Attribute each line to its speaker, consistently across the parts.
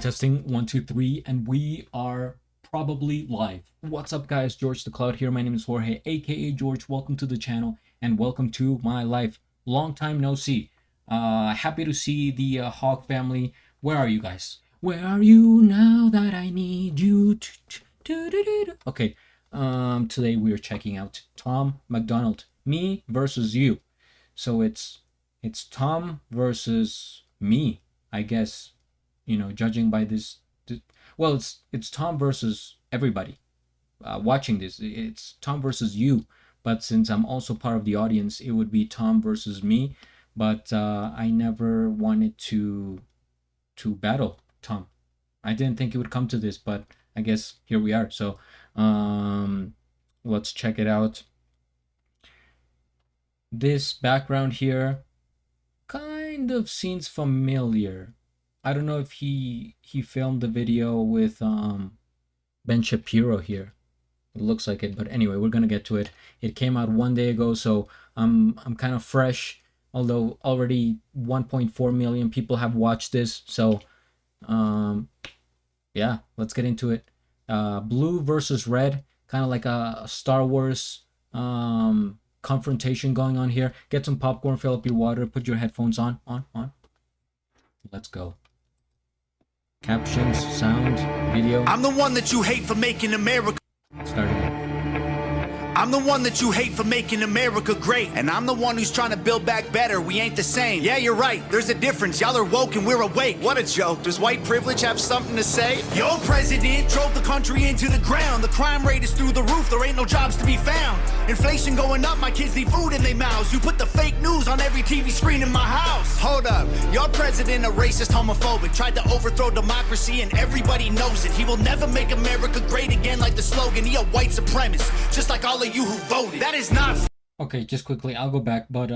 Speaker 1: Testing 1 2 3, and we are probably live. What's up, guys? George the Cloud here. My name is Jorge, aka George. Welcome to the channel and welcome to my life. Long time no see. Happy to see the Hawk family. Where are you guys? Where are you now that I need you? Okay. Today we are checking out Tom MacDonald. Me versus you. So it's Tom versus me, I guess. You know, judging by this, well, it's Tom versus everybody watching this. It's Tom versus you, but since I'm also part of the audience, it would be Tom versus me. But I never wanted to battle Tom. I didn't think it would come to this, but I guess here we are. So let's check it out. This background here kind of seems familiar. I don't know if he filmed the video with Ben Shapiro here. It looks like it, but anyway, we're gonna get to it. It came out 1 day ago, so I'm kind of fresh. Although already 1.4 million people have watched this, so yeah, let's get into it. Blue versus red, kind of like a Star Wars confrontation going on here. Get some popcorn, fill up your water, put your headphones on. Let's go. Captions, sound, video.
Speaker 2: I'm the one that you hate for making America.
Speaker 1: Starting.
Speaker 2: I'm the one that you hate for making America great. And I'm the one who's trying to build back better. We ain't the same. Yeah, you're right. There's a difference. Y'all are woke and we're awake. What a joke. Does white privilege have something to say? Your president drove the country into the ground. The crime rate is through the roof. There ain't no jobs to be found. Inflation going up. My kids need food in their mouths. You put the fake news on every TV screen in my house. Hold up. Your president a racist, homophobic. Tried to overthrow democracy and everybody knows it. He will never make America great again like the slogan. He a white supremacist. Just like all of you who voted. That is not.
Speaker 1: Okay, just quickly, I'll go back, but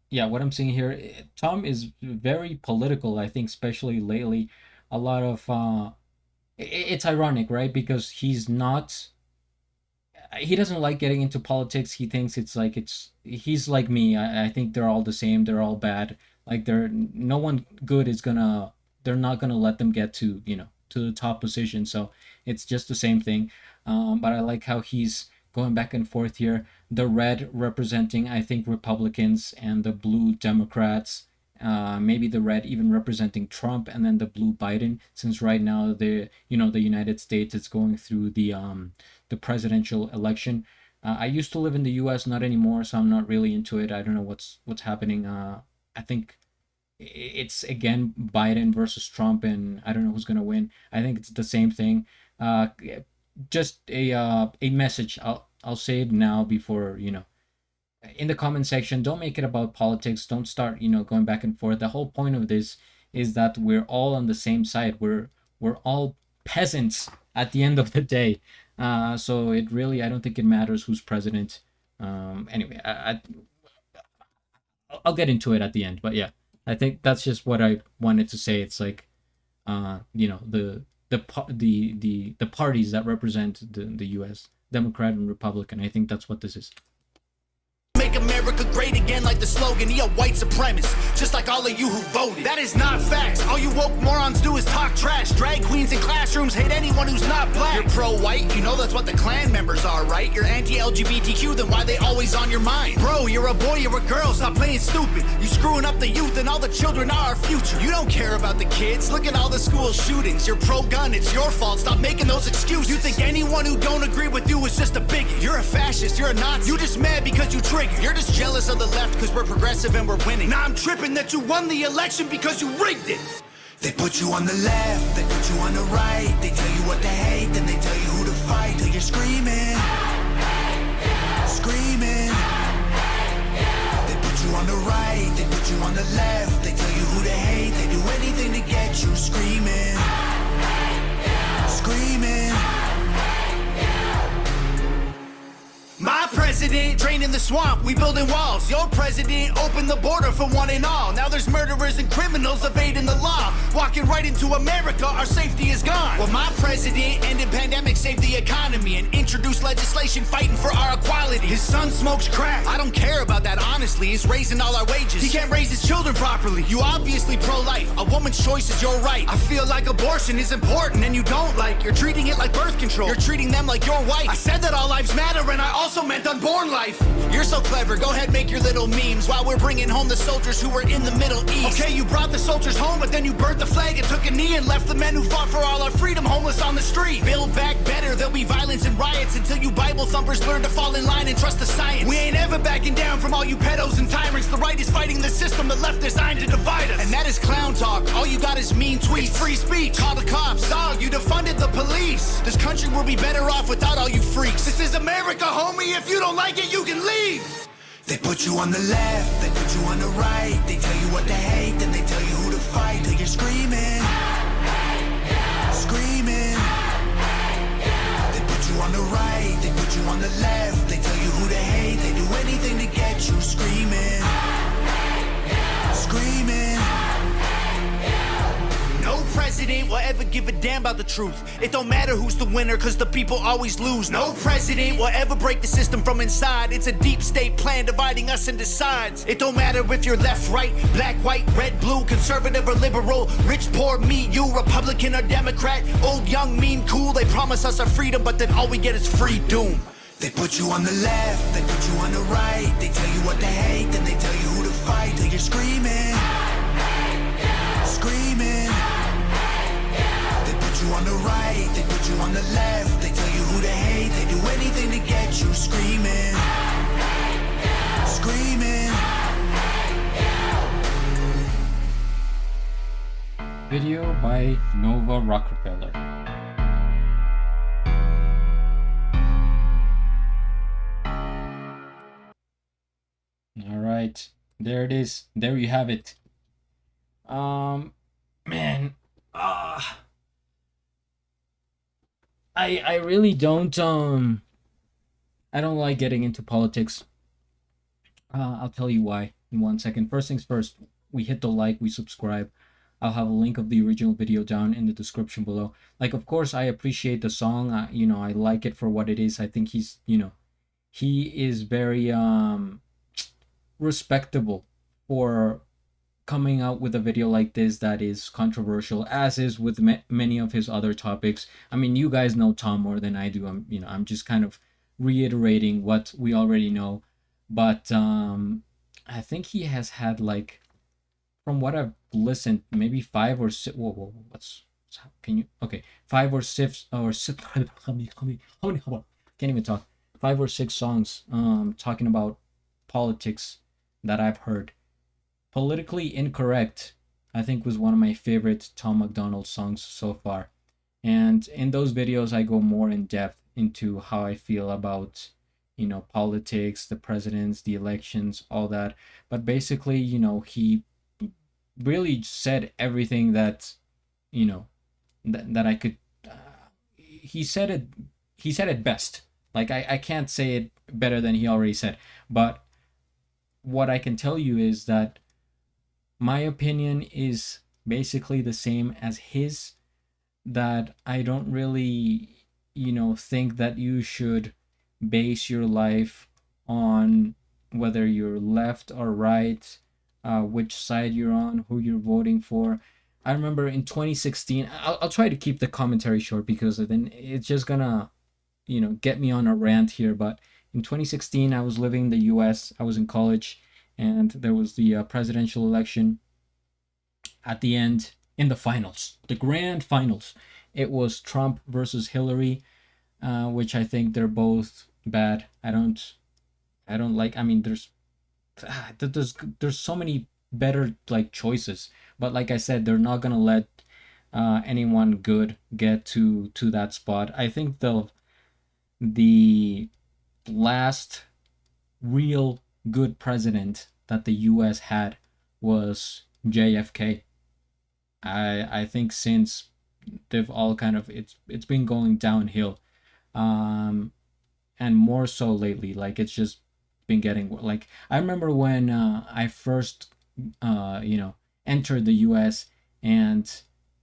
Speaker 1: yeah, what I'm seeing here, Tom is very political. I think especially lately, a lot of it's ironic, right? Because he doesn't like getting into politics. He thinks he's like me. I think they're all the same. They're all bad. Like no one good is they're not gonna let them get to, you know, to the top position. So it's just the same thing. But I like how he's going back and forth here. The red representing, I think, Republicans, and the blue Democrats. Maybe the red even representing Trump, and then the blue Biden. Since right now the United States is going through the presidential election. I used to live in the U.S., not anymore, so I'm not really into it. I don't know what's happening. I think it's again Biden versus Trump, and I don't know who's gonna win. I think it's the same thing. Just a message. I'll say it now before, you know, in the comment section, don't make it about politics. Don't start, you know, going back and forth. The whole point of this is that we're all on the same side. We're all peasants at the end of the day. So it really, I don't think it matters who's president. Anyway, I'll get into it at the end, but yeah, I think that's just what I wanted to say. It's like, you know, the parties that represent the U.S., Democrat and Republican. I think that's what this is.
Speaker 2: Make America great again like the slogan. He a white supremacist, just like all of you who voted. That is not facts. All you woke morons do is talk trash. Drag queens in classrooms hate anyone who's not black. You're pro-white, you know that's what the Klan members are, right? You're anti-LGBTQ, then why they always on your mind? Bro, you're a boy, you're a girl, stop playing stupid. You screwing up the youth and all the children are our future. You don't care about the kids, look at all the school shootings. You're pro-gun, it's your fault, stop making those excuses. You think anyone who don't agree with you is just a bigot. You're a fascist, you're a Nazi. You just mad because you triggered. You're just jealous of the left because we're progressive and we're winning. Now I'm tripping that you won the election because you rigged it. They put you on the left, they put you on the right. They tell you what to hate, then they tell you who to fight. Till you're screaming, screaming. They put you on the right, they put you on the left. They tell you who to hate, they do anything to get you screaming, screaming. My president draining the swamp, we building walls. Your president opened the border for one and all. Now there's murderers and criminals evading the law. Walking right into America, our safety is gone. Well, my president ended pandemic, saved the economy. And and introduced legislation fighting for our equality. His son smokes crack. I don't care about that, honestly. He's raising all our wages. He can't raise his children properly. You obviously pro-life. A woman's choice is your right. I feel like abortion is important and you don't like. You're treating it like birth control. You're treating them like your wife. I said that all lives matter and I also meant unborn life. You're so clever. Go ahead, make your little memes while we're bringing home the soldiers who were in the Middle East. Okay, you brought the soldiers home, but then you burnt the flag and took a knee and left the men who fought for all our freedom homeless on the street. Build back better. There'll be violence and riots until you Bible thumpers learn to fall in line and trust the science. We ain't ever backing down from all you pedos and tyrants. The right is fighting the system, the left designed to divide us. And that is clown talk. All you got is mean tweets. It's free speech. Call the cops. Dog, you defunded the police. This country will be better off without all you freaks. This is America, homie. If you don't like it, you can leave. They put you on the left, they put you on the right. They tell you what to hate, then they tell you who to fight. Till you're screaming, screaming. They put you on the right, they put you on the left. They tell you who to hate, they do anything to get you screaming, screaming. No president will ever give a damn about the truth. It don't matter who's the winner, cause the people always lose. No president will ever break the system from inside. It's a deep state plan dividing us into sides. It don't matter if you're left, right, black, white, red, blue, conservative or liberal, rich, poor, me, you, Republican or Democrat, old, young, mean, cool. They promise us our freedom, but then all we get is free doom. They put you on the left, they put you on the right. They tell you what to hate, then they tell you who to fight. Till you're screaming, screaming. They put you on the right, they put you on the left. They tell you who to hate, they do anything to get you screaming, screaming.
Speaker 1: Video by Nova Rockefeller. All right, there it is. There you have it. Man, I really don't I don't like getting into politics. I'll tell you why in 1 second. First things first, we hit the like, we subscribe. I'll have a link of the original video down in the description below. Like, of course, I appreciate the song. I like it for what it is. I think he's, he is very respectable for coming out with a video like this that is controversial, as is with many of his other topics. I mean, you guys know Tom more than I do. I'm just kind of reiterating what we already know. But I think he has had, like, from what I've listened, maybe 5 or 6. Whoa, can you? Okay, 5 or 6 or 6. Can't even talk. 5 or 6 songs talking about politics that I've heard. Politically Incorrect, I think, was one of my favorite Tom MacDonald songs so far. And in those videos, I go more in depth into how I feel about, politics, the presidents, the elections, all that. But basically, he really said everything that, that I could. He said it best. Like, I can't say it better than he already said. But what I can tell you is that my opinion is basically the same as his, that I don't really, think that you should base your life on whether you're left or right, which side you're on, who you're voting for. I remember in 2016, I'll try to keep the commentary short because then it's just gonna, get me on a rant here. But in 2016, I was living in the US, I was in college, and there was the presidential election. At the end, in the finals, the grand finals, it was Trump versus Hillary, which I think they're both bad. I don't like. I mean, there's so many better, like, choices, but like I said, they're not gonna let anyone good get to that spot. I think the last real good president that the US had was JFK. I think since they've all kind of, it's been going downhill, and more so lately. Like, it's just been getting, like, I remember when I first entered the US and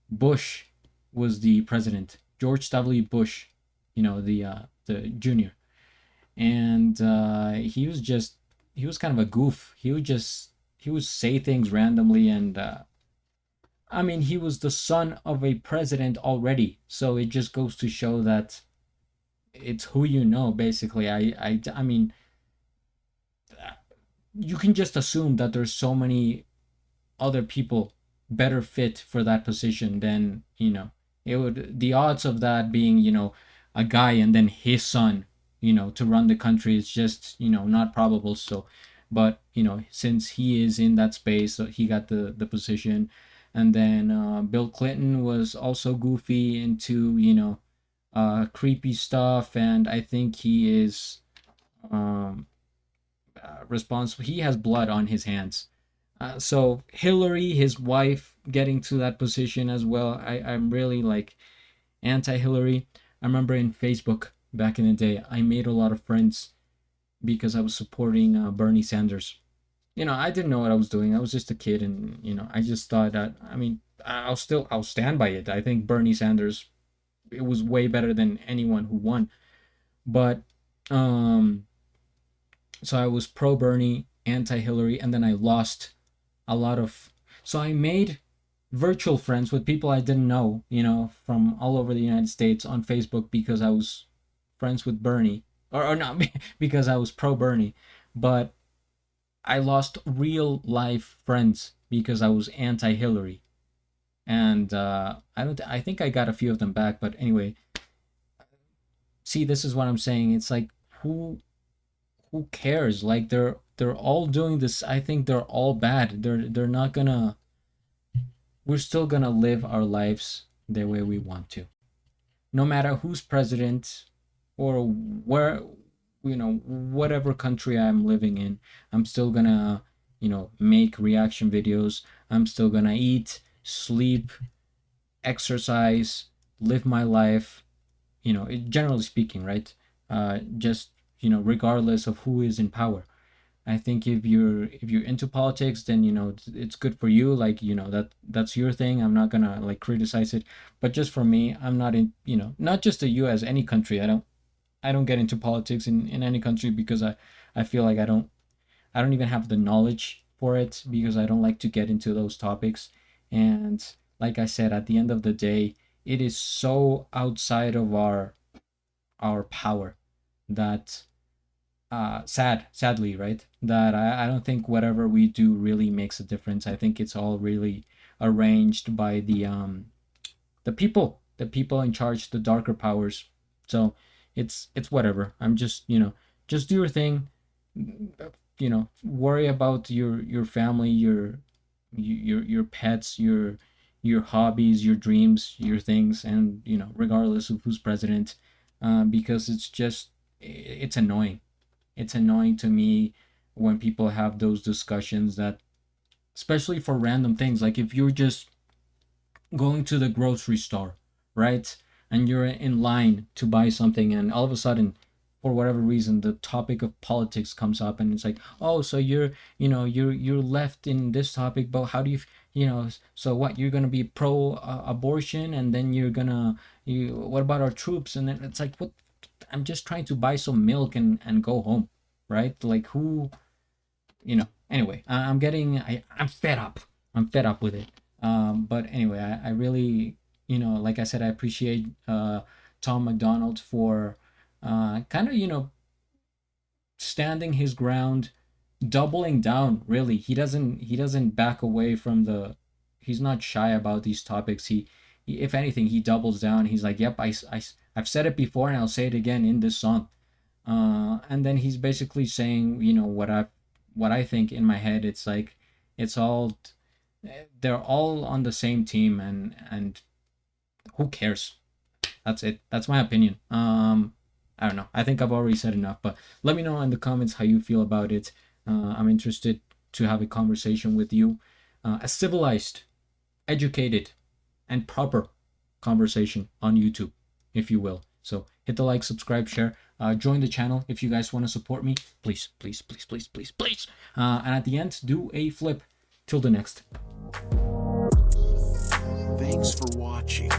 Speaker 1: Bush was the president. George W. Bush, the the junior, and he was kind of a goof. He would say things randomly, and I mean, he was the son of a president already, so it just goes to show that it's who you know. Basically, I mean, you can just assume that there's so many other people better fit for that position than it would, the odds of that being a guy and then his son to run the country is just not probable. So but since he is in that space, so he got the position. And then Bill Clinton was also goofy into creepy stuff, and I think he is um responsible. He has blood on his hands. So Hillary, his wife, getting to that position as well. I'm really like anti-Hillary. I remember in Facebook back in the day, I made a lot of friends because I was supporting Bernie Sanders. I didn't know what I was doing. I was just a kid, and I just thought that. I mean, I'll stand by it. I think Bernie Sanders, it was way better than anyone who won. But so I was pro Bernie, anti Hillary, and then I lost a lot of. So I made virtual friends with people I didn't know, from all over the United States on Facebook because I was friends with Bernie, or not because I was pro Bernie, but I lost real life friends because I was anti Hillary. And I don't. I think I got a few of them back, but anyway. See, this is what I'm saying. It's like who cares? Like they're all doing this. I think they're all bad. They're not gonna. We're still gonna live our lives the way we want to, no matter who's president or where, whatever country I'm living in. I'm still gonna make reaction videos. I'm still gonna eat, sleep, exercise, live my life. Generally speaking, right? Just regardless of who is in power. I think if you're into politics, then it's good for you. Like that's your thing. I'm not gonna like criticize it, but just for me, I'm not in. Not just the U.S. Any country. I don't get into politics in any country because I feel like I don't even have the knowledge for it because I don't like to get into those topics. And like I said, at the end of the day, it is so outside of our power that sadly, right, that I don't think whatever we do really makes a difference. I think it's all really arranged by the people in charge, the darker powers. So it's whatever. I'm just do your thing. Worry about your family, your pets, your hobbies, your dreams, your things, and regardless of who's president, because it's annoying. It's annoying to me when people have those discussions that, especially for random things, like if you're just going to the grocery store, right? And you're in line to buy something, and all of a sudden, for whatever reason, the topic of politics comes up, and it's like, oh, so you're left in this topic, but how do so what, you're gonna be pro abortion, and then what about our troops? And then it's like, what? I'm just trying to buy some milk and go home, right? Like who, Anyway, I'm fed up. I'm fed up with it. But anyway, I really, like I said, I appreciate Tom MacDonald for kind of, standing his ground, doubling down. Really, he doesn't back away from he's not shy about these topics. If anything, he doubles down. He's like, yep, I've said it before and I'll say it again in this song. And then he's basically saying, what I think in my head. It's like, they're all on the same team, and who cares? That's it. That's my opinion. I don't know. I think I've already said enough, but let me know in the comments how you feel about it. I'm interested to have a conversation with you, a civilized, educated, and proper conversation on YouTube, if you will. So hit the like, subscribe, share, join the channel if you guys want to support me. Please, please, please, please, please, please. And at the end, do a flip. Till the next.
Speaker 2: Thanks for watching.